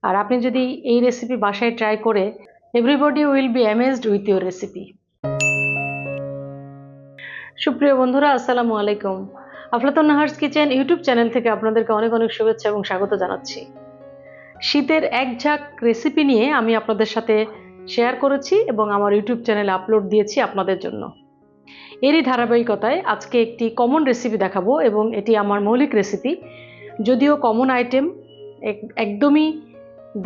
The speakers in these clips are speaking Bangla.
আর আপনি যদি এই রেসিপি বাসায় ট্রাই করে everybody will be amazed with your recipe. সুপ্রিয় বন্ধুরা, আসসালামু আলাইকুম। আফলাতুন নাহারস কিচেন ইউটিউব চ্যানেল থেকে আপনাদেরকে অনেক অনেক শুভেচ্ছা এবং স্বাগত জানাচ্ছি। শীতের এক ঝাঁক রেসিপি নিয়ে আমি আপনাদের সাথে শেয়ার করেছি এবং আমার ইউটিউব চ্যানেলে আপলোড দিয়েছি আপনাদের জন্য। এরই ধারাবাহিকতায় আজকে একটি কমন রেসিপি দেখাবো এবং এটি আমার মৌলিক রেসিপি। যদিও কমন আইটেম, একদমই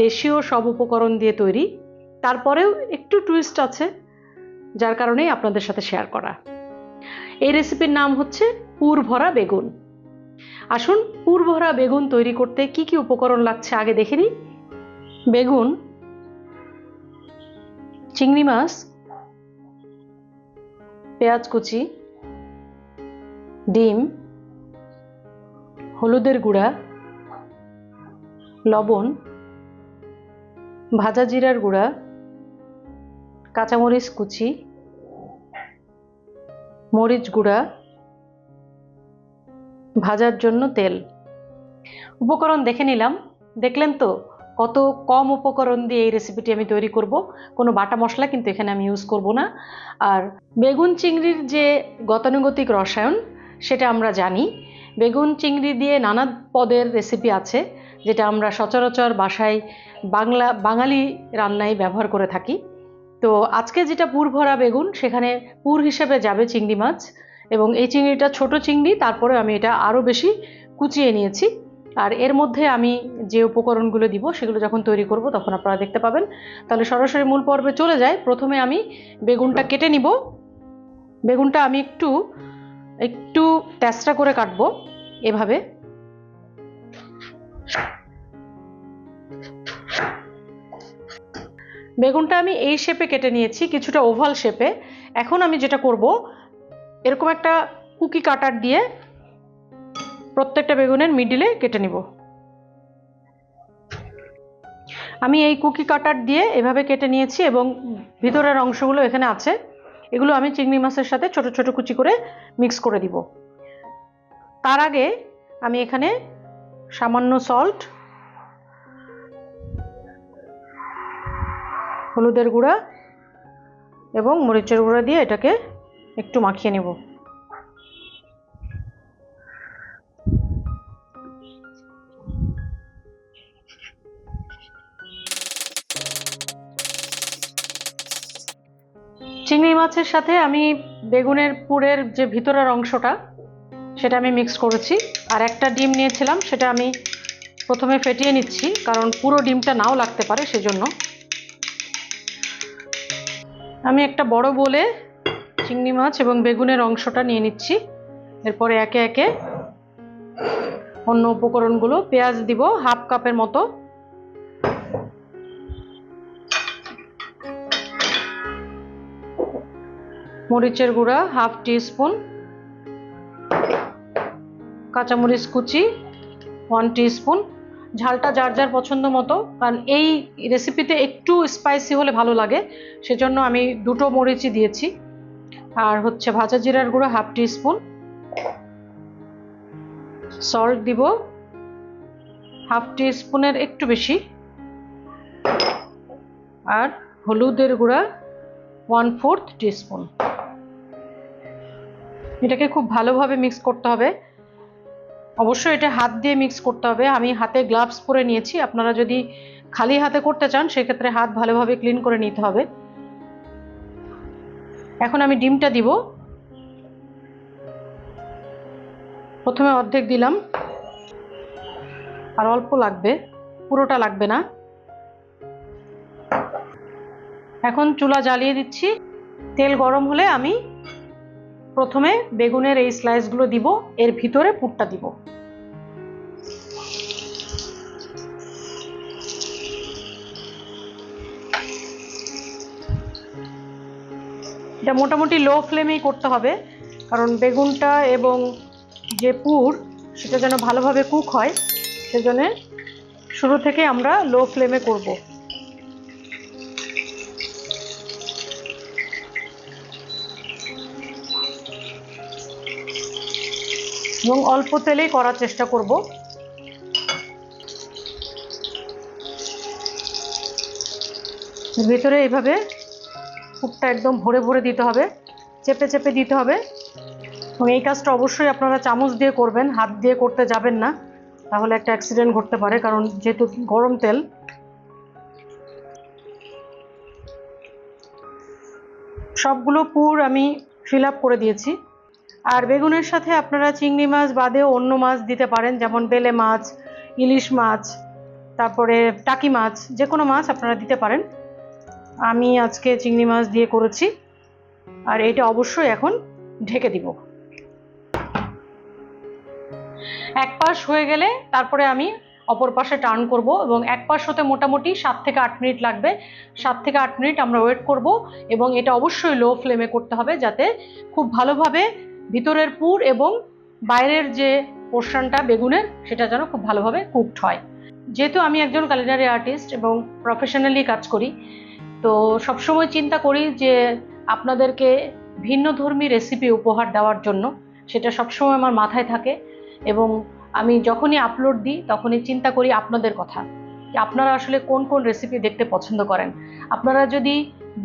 দেশীয় সব উপকরণ দিয়ে তৈরি, তারপরেও একটু টুইস্ট আছে, যার কারণেই আপনাদের সাথে শেয়ার করা। এই রেসিপির নাম হচ্ছে পুর ভরা বেগুন। আসুন, পুর ভরা বেগুন তৈরি করতে কি কি উপকরণ লাগছে আগে দেখে নিই। বেগুন, চিংড়ি মাছ, পেঁয়াজ কুচি, ডিম, হলুদের গুঁড়া, লবণ, ভাজা জিরার গুঁড়া, কাঁচামরিচ কুচি, মরিচ গুঁড়া, ভাজার জন্য তেল। উপকরণ দেখে নিলাম। দেখলেন তো কত কম উপকরণ দিয়ে এই রেসিপিটি আমি তৈরি করব। কোনো বাটা মশলা কিন্তু এখানে আমি ইউজ করব না। আর বেগুন চিংড়ির যে গতানুগতিক রসায়ন সেটা আমরা জানি। বেগুন চিংড়ি দিয়ে নানা পদের রেসিপি আছে, যেটা আমরা সচরাচর বাসায় বাঙালি রান্নায় ব্যবহার করে থাকি। তো আজকে যেটা পুর ভরা বেগুন, সেখানে পুর হিসেবে যাবে চিংড়ি মাছ, এবং এই চিংড়িটা ছোট চিংড়ি, তারপরে আমি এটা আরও বেশি কুচিয়ে নিয়েছি। আর এর মধ্যে আমি যে উপকরণগুলো দিব সেগুলো যখন তৈরি করব তখন আপনারা দেখতে পাবেন। তাহলে সরাসরি মূল পর্বে চলে যাই। প্রথমে আমি বেগুনটা কেটে নিব। বেগুনটা আমি একটু তেঁচড়া করে কাটবো এভাবে। বেগুনটা আমি এই শেপে কেটে নিয়েছি, কিছুটা ওভাল শেপে। এখন আমি যেটা করব, এরকম একটা কুকি কাটার দিয়ে প্রত্যেকটা বেগুনের মিডিলে কেটে নিব। আমি এই কুকি কাটার দিয়ে এভাবে কেটে নিয়েছি এবং ভিতরের অংশগুলো এখানে আছে। এগুলো আমি চিংড়ি মাছের সাথে ছোট ছোট কুচি করে মিক্স করে দিব। তার আগে আমি এখানে সামান্য সল্ট, হলুদের গুঁড়া এবং মরিচের গুঁড়া দিয়ে এটাকে একটু মাখিয়ে নেব। চিংড়ি মাছের সাথে আমি বেগুনের পুরের যে ভিতরের অংশটা সেটা আমি মিক্স করেছি। আর একটা ডিম নিয়েছিলাম, সেটা আমি প্রথমে ফেটিয়ে নিচ্ছি, কারণ পুরো ডিমটা নাও লাগতে পারে, সেজন্য। আমি একটা বড় বোলে চিংড়ি মাছ এবং বেগুনের অংশটা নিয়ে নিচ্ছি। এরপরে একে একে অন্য উপকরণগুলো, পেঁয়াজ দিব হাফ কাপের মতো, মরিচের গুঁড়া হাফ টিস্পুন, কাঁচামরিচ কুচি 1 টিস্পুন। ঝালটা যার যার পছন্দ মতো, কারণ এই রেসিপিতে একটু স্পাইসি হলে ভালো লাগে, সেজন্য আমি দুটো মরিচই দিয়েছি। আর হচ্ছে ভাজা জিরার গুঁড়ো হাফ টিস্পুন, সল্ট দিব হাফ টিস্পুনের একটু বেশি, আর হলুদের গুঁড়া 1/4 টিস্পুন। এটাকে খুব ভালোভাবে মিক্স করতে হবে। অবশ্যই এটা হাত দিয়ে মিক্স করতে হবে। আমি হাতে গ্লাভস পরে নিয়েছি। আপনারা যদি খালি হাতে করতে চান সেক্ষেত্রে হাত ভালোভাবে ক্লিন করে নিতে হবে। এখন আমি ডিমটা দিব। প্রথমে অর্ধেক দিলাম, আর অল্প লাগবে, পুরোটা লাগবে না। এখন চুলা জ্বালিয়ে দিচ্ছি। তেল গরম হলে আমি প্রথমে বেগুনের এই স্লাইসগুলো দিব, এর ভিতরে পুরটা দিব। এটা মোটামুটি লো ফ্লেমেই করতে হবে, কারণ বেগুনটা এবং যে পুর সেটা যেন ভালোভাবে কুক হয়, সেজন্য শুরু থেকে আমরা লো ফ্লেমে করব। এবং অল্প তেলেই করার চেষ্টা করব। ভেতরে এইভাবে পুরটা একদম ভরে ভরে দিতে হবে, চেপে চেপে দিতে হবে। এবং এই কাজটা অবশ্যই আপনারা চামচ দিয়ে করবেন, হাত দিয়ে করতে যাবেন না, তাহলে একটা অ্যাক্সিডেন্ট ঘটতে পারে, কারণ যেহেতু গরম তেল। সবগুলো পুর আমি ফিল আপ করে দিয়েছি। আর বেগুনের সাথে আপনারা চিংড়ি মাছ বাদেও অন্য মাছ দিতে পারেন, যেমন বেলে মাছ, ইলিশ মাছ, তারপরে টাকি মাছ, যে কোনো মাছ আপনারা দিতে পারেন। আমি আজকে চিংড়ি মাছ দিয়ে করেছি। আর এটা অবশ্যই এখন ঢেকে দিব। এক পাশ হয়ে গেলে তারপরে আমি অপর পাশে টার্ন করব, এবং এক পাশ হতে মোটামুটি 7 থেকে 8 মিনিট লাগবে। 7 থেকে 8 মিনিট আমরা ওয়েট করব, এবং এটা অবশ্যই লো ফ্লেমে করতে হবে, যাতে খুব ভালোভাবে ভিতরের পুর এবং বাইরের যে পোর্শনটা বেগুনের সেটা যেন খুব ভালোভাবে কুকড হয়। যেহেতু আমি একজন কুলিনারি আর্টিস্ট এবং প্রফেশনালি কাজ করি, তো সবসময় চিন্তা করি যে আপনাদেরকে ভিন্নধর্মী রেসিপি উপহার দেওয়ার জন্য, সেটা সবসময় আমার মাথায় থাকে। এবং আমি যখনই আপলোড দিই তখনই চিন্তা করি আপনাদের কথা, যে আপনারা আসলে কোন কোন রেসিপি দেখতে পছন্দ করেন। আপনারা যদি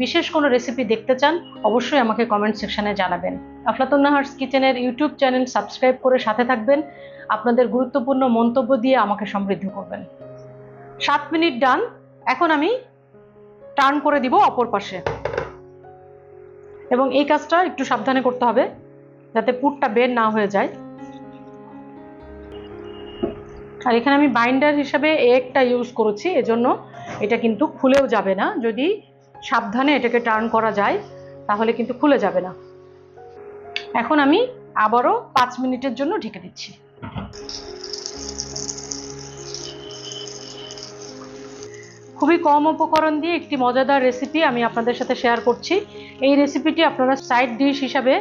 বিশেষ কোনো রেসিপি দেখতে চান, অবশ্যই আমাকে কমেন্ট সেকশনে জানাবেন। আফলাতুন নাহারস কিচেনের ইউটিউব চ্যানেল সাবস্ক্রাইব করে সাথে থাকবেন। আপনাদের গুরুত্বপূর্ণ মন্তব্য দিয়ে আমাকে সমৃদ্ধ করবেন। 7 মিনিট ডান। এখন আমি টার্ন করে দিব অপর পাশে, এবং এই কাজটা একটু সাবধানে করতে হবে যাতে পুরটা বের না হয়ে যায়। আর এখানে আমি বাইন্ডার হিসাবে এগটা ইউজ করেছি, এজন্য এটা কিন্তু খুলেও যাবে না। যদি সাবধানে এটাকে টার্ন করা যায় তাহলে কিন্তু খুলে যাবে না। এখন আমি আবারও 5 মিনিটের জন্য ঢেকে দিচ্ছি। খুবই কম উপকরণ দিয়ে একটি মজাদার রেসিপি আমি আপনাদের সাথে শেয়ার করছি। এই রেসিপিটি আপনারা সাইড ডিশ হিসাবে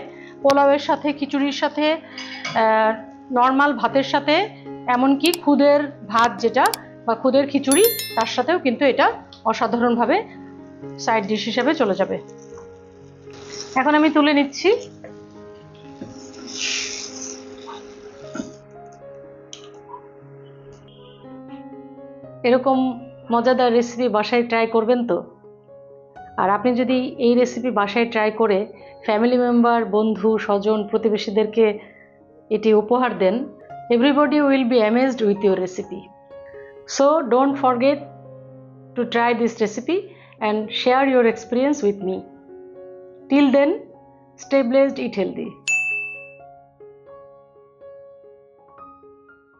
পোলাওয়ের সাথে, খিচুড়ির সাথে, নর্মাল ভাতের সাথে, এমনকি খুদের ভাত যেটা বা খুদের খিচুড়ি, তার সাথেও কিন্তু এটা অসাধারণভাবে সাইড ডিশ হিসাবে চলে যাবে। এখন আমি তুলে নিচ্ছি। এরকম মজাদার রেসিপি বাসায় ট্রাই করবেন তো? আর আপনি যদি এই রেসিপি বাসায় ট্রাই করে ফ্যামিলি মেম্বার, বন্ধু, স্বজন, প্রতিবেশীদেরকে এটি উপহার দেন, everybody will be amazed with your recipe. So don't forget to try this recipe and share your experience with me. Till then, stay blessed, eat healthy.